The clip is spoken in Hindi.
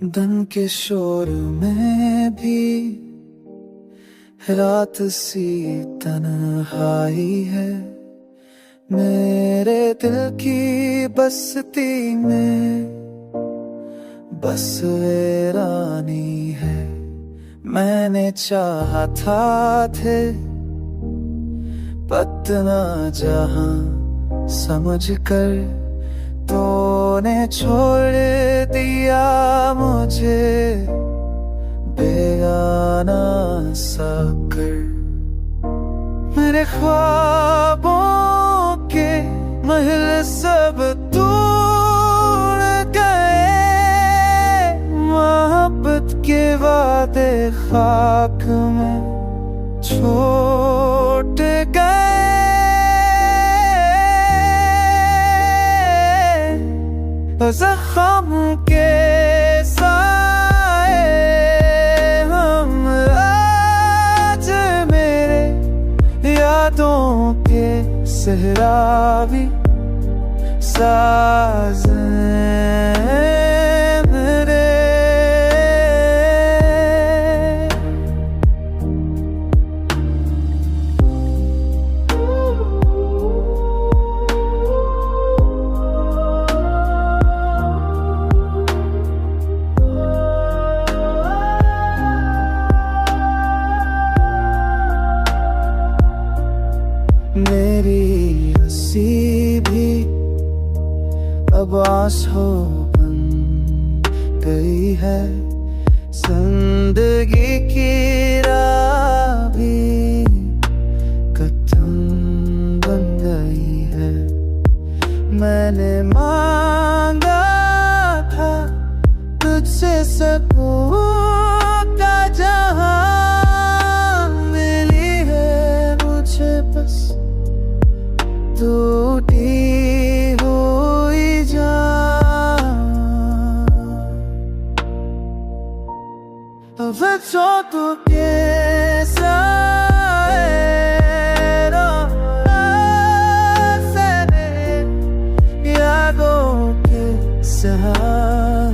दिन के शोर में भी रात सी तन्हाई है। मेरे दिल की बस्ती में बस वीरानी है। मैंने चाहा था थे पतना जहां समझ कर, तूने छोड़ दिया मुझे बेगाना सा कर। मेरे ख्वाबों के महल सब टूट गए, मोहब्बत के वादे खाक में छूट गए। ज़ख्म के साए हम आज मेरे, यादों के सहरावी साज़ मेरे। मेरी हंसी भी अब आंसू बन गई है, जिंदगी की राह भी खत्म बन गई है। मैंने मांगा था तुझसे सुकून का जहां, मिली है मुझे बस टूटी हुई जान। बच्चों तू कैसा यादों के सहारे